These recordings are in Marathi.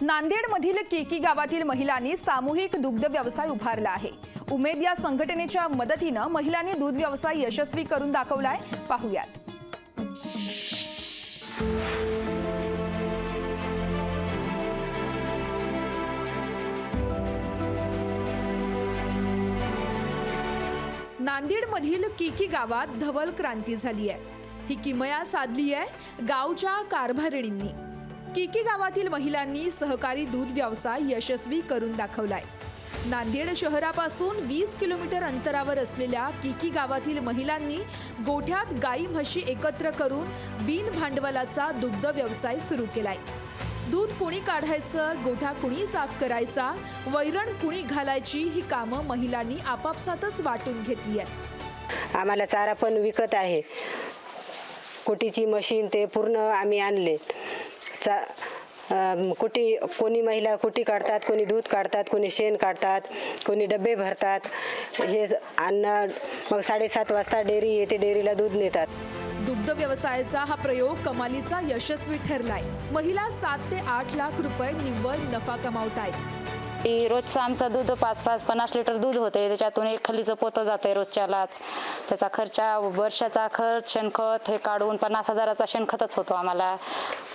नांदेडमधील केकी गावातील महिलांनी सामूहिक दुग्ध व्यवसाय उभारला आहे। उमेद या संघटनेच्या मदतीने महिलांनी दूध व्यवसाय यशस्वी करून दाखवलाय। पाहूयात। नांदेडमधील केकी गावात धवल क्रांती झाली आहे। ही किमया साधली आहे गावच्या कारभारिणींनी। केकी गावातील महिलांनी सहकारी दूध व्यवसाय यशस्वी करून दाखवलाय। नांदेड शहरापासून 20 किलोमीटर अंतरावर असलेल्या केकी गावातील महिलांनी गोठ्यात गाई म्हशी एकत्र करून बिन भांडवलाचा दुग्ध व्यवसाय सुरू केलाय। दूध कुणी काढायचं, गोठा कुणी साफ करायचा, वैरण कुणी घालायची ही कामं महिलांनी आपापसातच वाटून घेतली आहेत। आम्हाला चारा पण विकत आहे, कुटीची मशीन ते पूर्ण आम्ही आणले। कुटी कोणी महिला कुटी काढतात, कोणी दूध काढतात, कोणी शेण काढतात, कोणी डबे भरतात। हे अन्न मग 7:30 वाजता डेअरी येते, डेअरीला दूध नेतात। दुग्ध व्यवसायाचा हा प्रयोग कमालीचा यशस्वी ठरलाय। महिला 7 ते 8 लाख रुपये निव्वळ नफा कमावतायत। रोजचं आमचं दूध 5-50 लिटर दूध होते, त्याच्यातून एक खलीचं पोतं जाते रोजच्यालाच। त्याचा खर्च, वर्षाचा खर्च, शेणखत हे काढून 50,000चा शेणखतच होतो आम्हाला।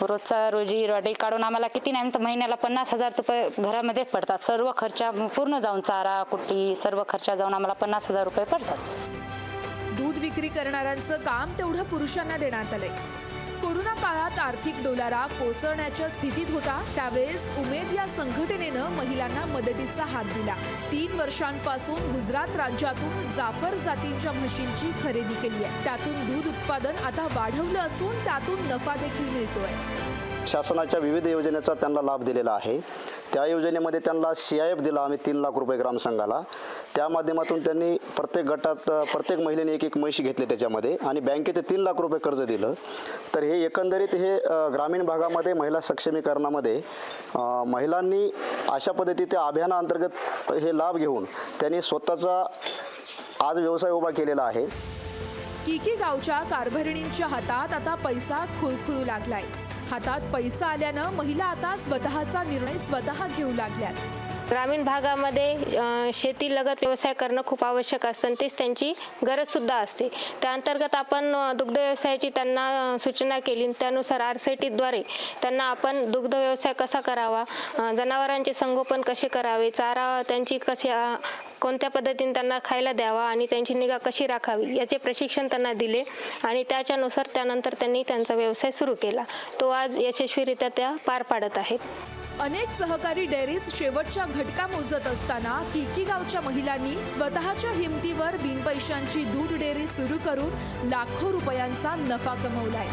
रोजचा रोजी काढून आम्हाला किती नाही तर महिन्याला 50,000 रुपये घरामध्ये पडतात। सर्व खर्च पूर्ण जाऊन चारा कुट्टी सर्व खर्च जाऊन आम्हाला 50,000 रुपये पडतात। दूध विक्री करणाऱ्यांचं काम तेवढं पुरुषांना देण्यात आलंय। कोरोना काळात आर्थिक डोलारा कोसळण्याच्या स्थितीत होता, त्यावेळेस उमेद या संघटनेनं महिलांना मदतीचा हात दिला। 3 वर्षांपासून गुजरात राज्यातून जाफर जातींच्या म्हशींची खरेदी केली आहे। त्यातून दूध उत्पादन आता वाढवलं असून त्यातून नफा देखील मिळतोय। शासनाच्या विविध योजनेचा त्यांना लाभ दिलेला आहे। त्या योजनेमध्ये त्यांना CIF दिला आम्ही 3 लाख रुपये ग्रामसंघाला। त्या माध्यमातून त्यांनी प्रत्येक गटात प्रत्येक महिलेने एक म्हशी घेतली त्याच्यामध्ये आणि बँकेचे 3 लाख रुपये कर्ज दिलं। तर हे एकंदरीत हे ग्रामीण भागामध्ये महिला सक्षमीकरणामध्ये महिलांनी अशा पद्धतीच्या अभियानाअंतर्गत हे लाभ घेऊन त्यांनी स्वतःचा आज व्यवसाय उभा केलेला आहे। केकी गावच्या कारभारिणींच्या हातात आता पैसा खुळखुळू लागलाय। हातात पैसा आल्यानं महिला आता स्वतःचा निर्णय स्वतः घेऊ लागल्यात। ग्रामीण भागामध्ये शेती लगत व्यवसाय करणं खूप आवश्यक असतं आणि तेच त्यांची गरज सुद्धा असते। त्या अंतर्गत आपण दुग्ध व्यवसायाची त्यांना सूचना केली। त्यानुसार RCTद्वारे त्यांना आपण दुग्ध व्यवसाय कसा करावा, जनावरांचे संगोपन कसे करावे, चारा त्यांची कोणत्या पद्धतीने त्यांना खायला द्यावा आणि त्यांची निगा कशी राखावी याचे प्रशिक्षण त्यांना दिले आणि त्याच्यानुसार त्यानंतर त्यांनी त्यांचा व्यवसाय सुरू केला। तो आज यशस्वीरित्या त्या पार पाडत आहेत। अनेक सहकारी डेअरीज शेवटच्या घटका मोजत असताना केकी गावच्या महिलांनी स्वतःच्या हिमतीवर बिनपैशांची दूध डेअरी सुरू करून लाखो रुपयांचा नफा कमवलाय।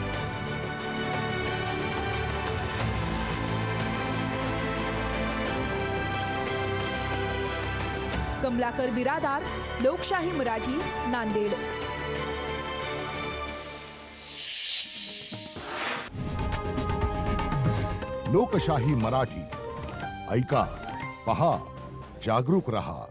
कमलाकर बिरादार, लोकशाही मराठी, नांदेड। लोकशाही मराठी ऐका, पहा, जागरूक रहा।